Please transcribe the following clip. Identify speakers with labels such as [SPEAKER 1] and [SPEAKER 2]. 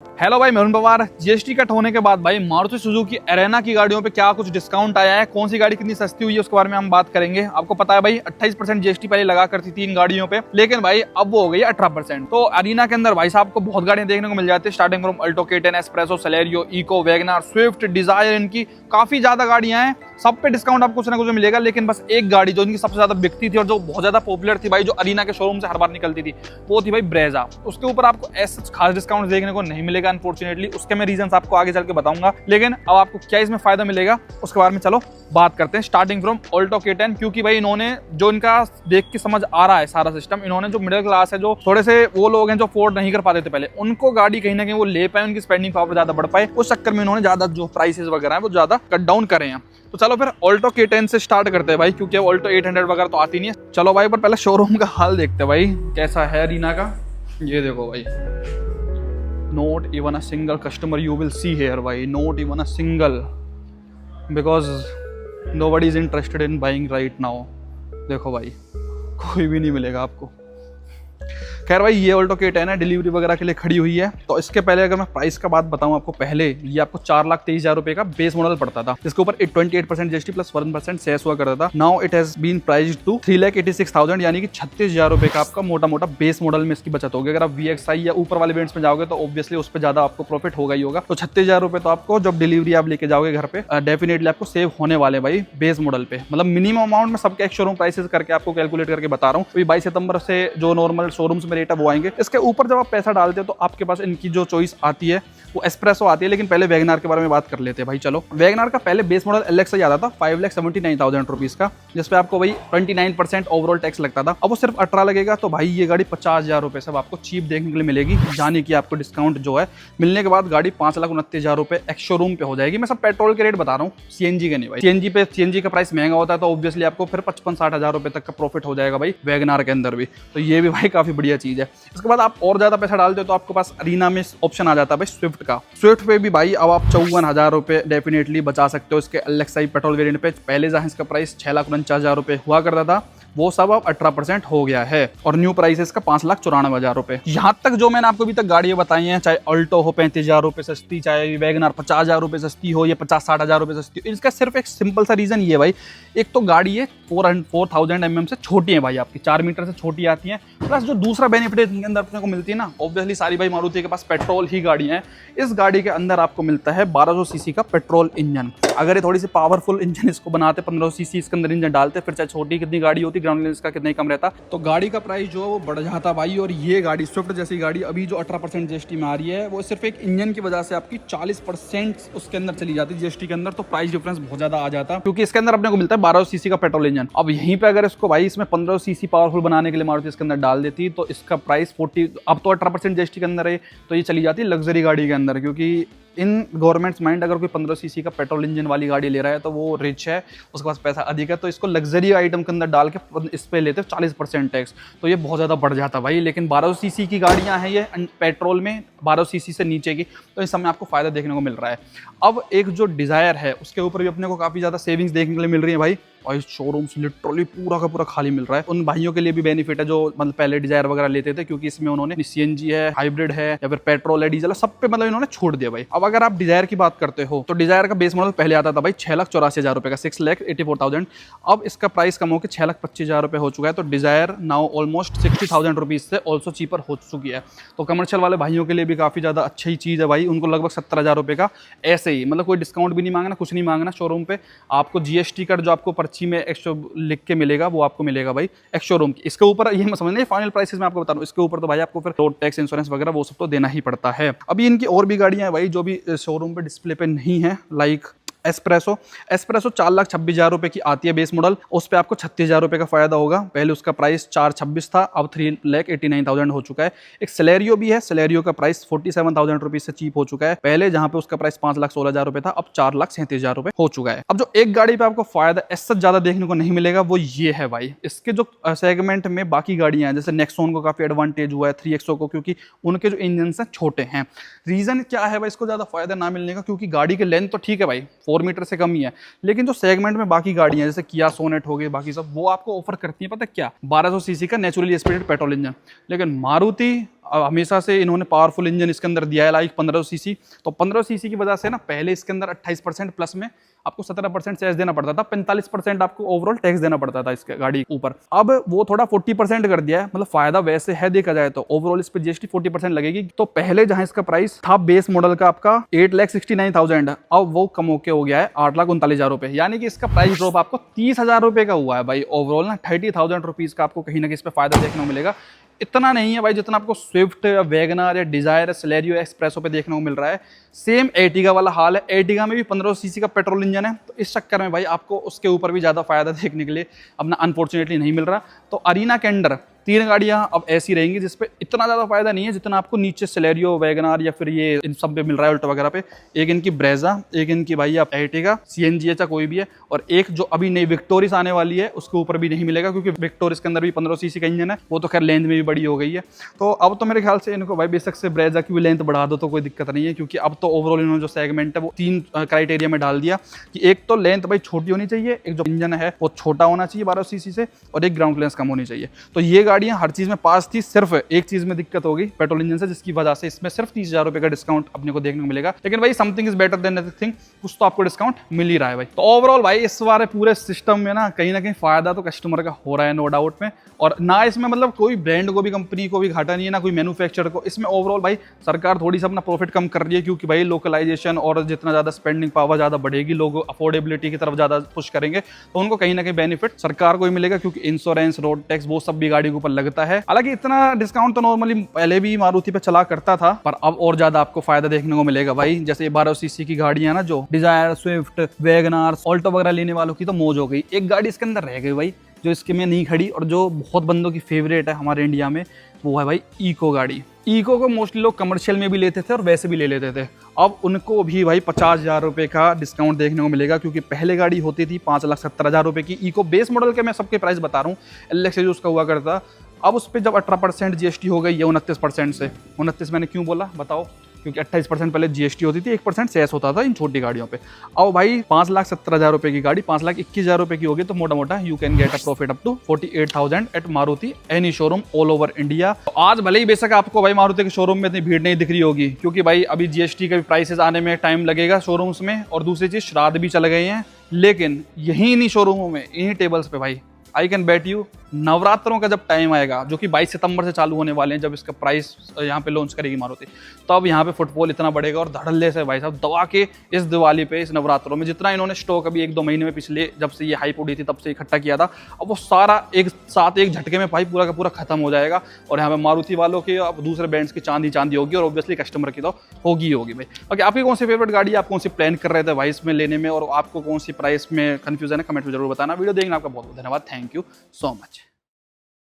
[SPEAKER 1] Hello भाई, मैं Arun Pawar. GST cut होने के बाद भाई मारुति सुजुकी एरेना की गाड़ियों पे क्या कुछ डिस्काउंट आया है, कौन सी गाड़ी कितनी सस्ती हुई है, उसके बारे में हम बात करेंगे। आपको पता है भाई 28% जीएसटी पहले लगा करती थी इन गाड़ियों पे, लेकिन भाई अब वो हो गई है 18%। तो अरीना के अंदर भाई साहब को बहुत गाड़ियां देखने को मिल जाती है, starting from Alto, K10, Espresso, Celerio, Eeco, WagonR, Swift, Dzire, इनकी काफी ज्यादा गाड़ियां हैं। सब पे डिस्काउंट आपको कुछ ना कुछ मिलेगा, लेकिन बस एक गाड़ी जो इनकी सबसे ज्यादा बिकती थी और जो बहुत ज्यादा पॉपुलर थी भाई, जो अरीना के शोरूम से हर बार निकलती थी, वो थी भाई ब्रेजा। उसके ऊपर आपको ऐसा खास डिस्काउंट देखने को नहीं मिलेगा अनफॉर्चुनेटली। उसके मैं रीजंस आपको आगे चल के बताऊंगा, लेकिन अब आपको क्या इसमें फायदा मिलेगा उसके बारे में चलो बात करते हैं। स्टार्टिंग फ्रॉम ऑल्टो K10, क्योंकि भाई इन्होंने जो इनका देख के समझ आ रहा है सारा सिस्टम, इन्होंने जो मिडिल क्लास है, जो थोड़े से वो लोग हैं जो अफोर्ड नहीं कर पाते थे पहले, उनको गाड़ी कहीं ना कहीं वो ले पाए, उनकी स्पेंडिंग पावर ज्यादा बढ़ पाए, उस चक्कर में इन्होंने ज्यादा जो प्राइसेस वगैरह है वो ज्यादा कट डाउन करे हैं। तो चलो फिर ऑल्टो K10 से स्टार्ट करते हैं भाई, क्योंकि ऑल्टो 800 वगैरह तो आती नहीं है। चलो भाई, पर पहले शोरूम का हाल देखते हैं भाई कैसा है अरीना का। ये देखो भाई, not even a single customer you will see here भाई, not even a single, because nobody is interested in buying right now. देखो भाई, कोई भी नहीं मिलेगा आपको। खैर भाई, ये ऑल्टो K10 है, डिलीवरी वगैरह के लिए खड़ी हुई है। तो इसके पहले अगर मैं प्राइस का बात बताऊं आपको, पहले ये आपको 4,23,000 रुपए का बेस मॉडल पड़ता था, जिसके ऊपर 28% जीएसटी प्लस 1% सेस हुआ करता था। Now it has been priced to 3,86,000, यानी कि 36,000 रुपए का आपका मोटा मोटा बेस मॉडल में इसकी बचत होगी। अगर आप VXI या ऊपर वाले वेरिएंट्स में जाओगे तो ऑब्वियसली उस पर ज्यादा आपको प्रॉफिट होगा ही होगा। तो 36,000 रुपए तो आपको जब डिलीवरी आप लेके जाओगे घर पे, डेफिनेटली आपको सेव होने वाले भाई बेस मॉडल पे। मतलब मिनिमम अमाउंट में सबके एक शोरूम प्राइसेस करके आपको कैलकुलेट करके बता रहा हूँ। 22 सितंबर से जो नॉर्मल शोरूम्स में रेट है वो आएंगे। इसके ऊपर जब आप पैसा डालते हो तो आपके पास इनकी जो चॉइस आती है वो एस्प्रेसो आती है। लेकिन पहले वैगनआर के बारे में बात कर लेते हैं भाई। चलो, वैगनआर का पहले बेस मॉडल LX आता था 5,79,000 रुपीज का, जिसपे आपको भाई 29% ओवरऑल टैक्स लगता था। अब वो सिर्फ 18 लगेगा। तो भाई ये गाड़ी 50,000 रुपए से आपको चीप देखने के लिए मिलेगी, जाने की आपको डिस्काउंट जो है मिलने के बाद गाड़ी 5,29,000 रुपए एक्स शोरूम पे हो जाएगी। मैं सब पेट्रोल के रेट बता रहा हूँ, CNG के नहीं भाई। CNG का प्राइस महंगा होता है, तो ऑब्वियसली आपको फिर 55-60,000 रुपए तक का प्रॉफिट हो जाएगा भाई वैगनआर के अंदर भी। तो ये भी भाई काफी बढ़िया चीज है। इसके बाद आप और ज्यादा पैसा डालते हो तो आपके पास अरीना में ऑप्शन आ जाता है भाई स्विफ्ट का। स्विफ्ट पे भी भाई अब आप 54,000 रुपए डेफिनेटली बचा सकते हो इसके LXI पेट्रोल वेरिएंट पे। पहले जहां इसका प्राइस 6,49,000 रुपए हुआ करता था, वो सब अब 18% हो गया है और न्यू प्राइस इसका 5,94,000 रुपए। यहाँ तक जो मैंने आपको अभी तक गाड़ियां बताई हैं, चाहे अल्टो हो 35,000 रुपए सस्ती, चाहे वैगनआर 50,000 रुपए सस्ती हो, या 50-60,000 रुपए सस्ती हो, इसका सिर्फ एक सिंपल सा रीजन ये भाई, एक तो गाड़ी है 4,000 mm से छोटी है भाई, आपकी 4 मीटर से छोटी आती है। प्लस जो दूसरा बेनिफिट इनके अंदर अपने को मिलती है ना, ऑब्वियसली सारी भाई मारुति के पास पेट्रोल ही गाड़ी है। इस गाड़ी के अंदर आपको मिलता है 1200 सीसी का पेट्रोल इंजन। अगर ये थोड़ी सी पावरफुल इंजन इसको बनाते, 1500 सीसी इसके अंदर इंजन डालते, फिर चाहे छोटी कितनी गाड़ी होती, ग्राउंड क्लियरेंस का कितना ही कम रहता, तो गाड़ी का प्राइस जो है वो बढ़ जाता भाई। और ये गाड़ी स्विफ्ट जैसी गाड़ी अभी जो 18% जीएसटी में आ रही है, वो सिर्फ एक इंजन की वजह से आपकी 40% उसके अंदर चली जाती है जीएसटी के अंदर। तो प्राइस डिफरेंस बहुत ज्यादा आ जाता, क्योंकि इसके अंदर अपने को मिलता है 1200 सीसी का पेट्रोल इंजन। अब यहीं पे अगर इसको भाई इसमें 1500 सीसी पावरफुल बनाने के लिए मारुति इसके अंदर डाल देती, तो इसका प्राइस 40, अब तो 18% जीएसटी के अंदर है, तो ये चली जाती है लग्जरी गाड़ी के अंदर। क्योंकि इन गवर्नमेंट्स माइंड अगर कोई 1500 सीसी का पेट्रोल इंजन वाली गाड़ी ले रहा है तो वो रिच है, उसके पास पैसा अधिक है, तो इसको लग्जरी आइटम के अंदर डाल के इस पे लेते हैं 40% टैक्स, तो ये बहुत ज़्यादा बढ़ जाता भाई। लेकिन 1200 सीसी की गाड़ियां हैं ये पेट्रोल में, 1200 सीसी से नीचे की, तो इस समय आपको फायदा देखने को मिल रहा है। अब एक जो डिजायर है उसके ऊपर भी अपने को काफ़ी ज़्यादा सेविंग्स देखने के लिए मिल रही है भाई, और इस शोरूम से लिटरली पूरा का पूरा खाली मिल रहा है। उन भाइयों के लिए भी बेनिफिट है जो मतलब पहले डिजायर वगैरह लेते थे, क्योंकि इसमें उन्होंने CNG है, हाइब्रिड है, या फिर पेट्रोल है, डीजल है, सब पे मतलब इन्होंने छोड़ दिया भाई। अब अगर आप डिजायर की बात करते हो तो डिजायर का बेस मॉडल पहले आता था भाई 6,84,000 रुपए का, 6,84,000। अब इसका प्राइस कम होकर 6,25,000 रुपए हो चुका है। तो डिजायर नाउ ऑलमोस्ट 60,000 रुपीज से ऑल्सो चीपर हो चुकी है। तो कमर्शियल वाले भाइयों के लिए भी काफी ज्यादा अच्छी चीज है भाई। उनको लगभग 70,000 रुपए का ऐसे ही, मतलब कोई डिस्काउंट भी नहीं मांगना, कुछ नहीं मांगना, शोरूम पे आपको GST का जो आपको पर्ची में एक्स्ट्रा लिख के मिलेगा वो आपको मिलेगा भाई एक्स शोरूम की। इसके ऊपर ये मैं समझ फाइनल प्राइसेस में आपको बता रहा हूँ, इसके ऊपर तो भाई आपको फिर रोड टैक्स, इंश्योरेंस वगैरह वो सब तो देना ही पड़ता है। अभी इनकी और भी गाड़ियां हैं भाई जो भी शोरूम पे डिस्प्ले पे नहीं है, लाइक एस्प्रेसो 4,26,000 रुपए की आती है बेस मॉडल। उस पर आपको 36,000 रुपए का फायदा होगा। पहले उसका प्राइस 4,26 था, अब 3,89,000 हो चुका है। एक सेलेरियो भी है, सेलेरियो का प्राइस 47,000 रुपीज से चीप हो चुका है। पहले जहां पे उसका प्राइस 5,16,000 रुपए था, अब 4,37,000 रुपए हो चुका है। अब जो एक गाड़ी पे आपको फायदा ऐसा ज्यादा देखने को नहीं मिलेगा वो ये है भाई, इसके जो सेगमेंट में बाकी गाड़ियां हैं, जैसे नेक्सॉन को काफी एडवांटेज हुआ है 3XO को, क्योंकि उनके जो इंजन हैं छोटे हैं। रीजन क्या है भाई इसको ज्यादा फायदा ना मिलने का? क्योंकि गाड़ी के लेंथ तो ठीक है भाई, 4 मीटर से कम ही है, लेकिन जो सेगमेंट में बाकी गाड़ियां जैसे किया सोनेट हो गई, बाकी सब वो आपको ऑफर करती है पता क्या, 1200 सीसी का नेचुरली एस्पिरेटेड पेट्रोल इंजन। लेकिन मारुति हमेशा से इन्होंने पावरफुल इंजन इसके अंदर दिया है, लाइक 1500 सीसी। तो 1500 सीसी की वजह से ना पहले इसके अंदर 28% प्लस में आपको 17% सेस देना पड़ता था, 45% आपको ओवरऑल टैक्स देना पड़ता था इसके गाड़ी के ऊपर। अब वो थोड़ा 40% कर दिया है, मतलब फायदा वैसे है देखा जाए तो। ओवरऑल इस पे जीएसटी 40% लगेगी। तो पहले जहां इसका प्राइस था बेस मॉडल का आपका 8,69,000, अब वो कम होके हो गया है 8,39,000 रुपए, यानी कि इसका प्राइस ड्रॉप आपको 30,000 रुपए का हुआ है भाई। ओवरऑल ना 30,000 रुपीज का आपको कहीं ना कहीं इस पे फायदा देखने को मिलेगा। इतना नहीं है भाई जितना आपको स्विफ्ट या वैगनर या डिजायर, सेलेरियो, एक्सप्रेसो पे देखने को मिल रहा है। सेम एर्टिगा वाला हाल है। एर्टिगा में भी 1500 सीसी का पेट्रोल इंजन है, तो इस चक्कर में भाई आपको उसके ऊपर भी ज़्यादा फायदा देखने के लिए अपना अनफॉर्चुनेटली नहीं मिल रहा। तो अरीना के अंडर 3 गाड़ियां अब ऐसी रहेंगी जिसपे इतना ज़्यादा फायदा नहीं है जितना आपको नीचे सेलेरियो, वैगनर या फिर ये इन सब पे मिल रहा है अल्टो वगैरह पे। एक इनकी ब्रेजा, एक इनकी भाई आप एर्टिगा सीएनजी या कोई भी है, और एक जो अभी नई विक्टोरिस आने वाली है उसके ऊपर भी नहीं मिलेगा, क्योंकि विक्टोरिस के अंदर भी 1500 सीसी का इंजन है। वो तो खैर लेंथ में भी बड़ी हो गई है। तो अब तो मेरे ख्याल से इनको भाई बेशक से ब्रेजा की भी लेंथ बढ़ा दो तो कोई दिक्कत नहीं है, क्योंकि अब तो ओवरऑल इन्होंने जो सेगमेंट है वो 3 क्राइटेरिया में डाल दिया कि एक तो लेंथ भाई छोटी होनी चाहिए, एक जो इंजन है वो छोटा होना चाहिए 1200 सीसी से, और एक ग्राउंड क्लियरेंस कम होनी चाहिए। तो ये गाड़ियां हर चीज में पास थी, सिर्फ एक चीज में दिक्कत होगी पेट्रोल इंजन से, जिसकी वजह से इसमें सिर्फ 30,000 रुपए का डिस्काउंट अपने को देखने को मिलेगा। लेकिन भाई something is better than anything, कुछ तो आपको डिस्काउंट मिल ही रहा है भाई। तो ओवरऑल भाई इस बार पूरे सिस्टम में ना कहीं फायदा तो कस्टमर का हो रहा है, नो डाउट में। और ना इसमें मतलब कोई ब्रांड को भी, कंपनी को भी घाटा नहीं है, ना कोई मैन्युफैक्चरर को। इसमें ओवरऑल भाई सरकार थोड़ी सा अपना प्रॉफिट कम कर रही है, क्योंकि भाई लोकलाइजेशन और जितना ज्यादा स्पेंडिंग पावर ज्यादा बढ़ेगी, लोग अफोर्डेबिलिटी की तरफ ज्यादा पुश करेंगे, तो उनको कहीं ना कहीं बेनिफिट सरकार को ही मिलेगा, क्योंकि इंश्योरेंस, रोड टैक्स, वो सब भी गाड़ी के ऊपर लगता है। हालांकि इतना डिस्काउंट तो नॉर्मली पहले भी मारुति पे चला करता था, पर अब और ज्यादा आपको फायदा देखने को मिलेगा भाई। जैसे 1200 सीसी की गाड़ियां ना, जो डिजायर, स्विफ्ट, वैगनर, ऑल्टो वगैरह लेने वालों की तो मौज हो गई। एक गाड़ी इसके अंदर रह गई भाई जो इसके में नहीं खड़ी, और जो बहुत बंदों की फेवरेट है हमारे इंडिया में, वो है भाई इको गाड़ी। इको को मोस्टली लोग कमर्शियल में भी लेते थे और वैसे भी ले लेते थे। अब उनको भी भाई 50,000 रुपए का डिस्काउंट देखने को मिलेगा, क्योंकि पहले गाड़ी होती थी 5,70,000 रुपए की इको बेस मॉडल के। मैं सबके प्राइस बता रहा हूँ, एलएक्स जो उसका हुआ करता। अब उस पर जब 18% जीएसटी हो गई है 29% से। 29 मैंने क्यों बोला बताओ? क्योंकि 28% पहले जीएसटी होती थी, 1% सेस होता था इन छोटी गाड़ियों पे। अब भाई 5,70,000 रुपए की गाड़ी 5,21,000 रुपए की होगी, तो मोटा मोटा you can get a profit up to 48,000 at Maruti any showroom all over India. तो आज भले ही बेशक आपको भाई मारुति के शोरूम में इतनी भीड़ नहीं दिख रही होगी, क्योंकि भाई अभी जीएसटी के भी प्राइसेस आने में टाइम लगेगा शोरूम्स में, और दूसरी चीज श्राद्ध भी चल गए हैं। लेकिन यही इन्हीं शोरूमों में, इन्हीं टेबल्स पे भाई आई कैन बेट यू, नवरात्रों का जब टाइम आएगा, जो कि 22 सितंबर से चालू होने वाले हैं, जब इसका प्राइस यहाँ पे लॉन्च करेगी मारुति, तब यहाँ पे फुटफॉल इतना बढ़ेगा और धड़ल्ले से भाई साहब दबा के इस दिवाली पे, इस नवरात्रों में जितना इन्होंने स्टॉक अभी 1-2 महीने में पिछले जब से ये हाइप उड़ी थी तब से इकट्ठा किया था, अब वो सारा एक साथ एक झटके में भाई पूरा का पूरा खत्म हो जाएगा। और यहाँ पे मारुति वालों की, अब दूसरे ब्रांड्स की चांदी होगी, और ऑब्वियसली कस्टमर की तो होगी भाई। ओके, आपकी कौन सी फेवरेट गाड़ी, आप कौन सी प्लान कर रहे थे भाई इसमें लेने में, और आपको कौन सी प्राइस में कंफ्यूजन है, कमेंट में जरूर बताना। वीडियो देखना आपका बहुत बहुत धन्यवाद, थैंक यू सो मच।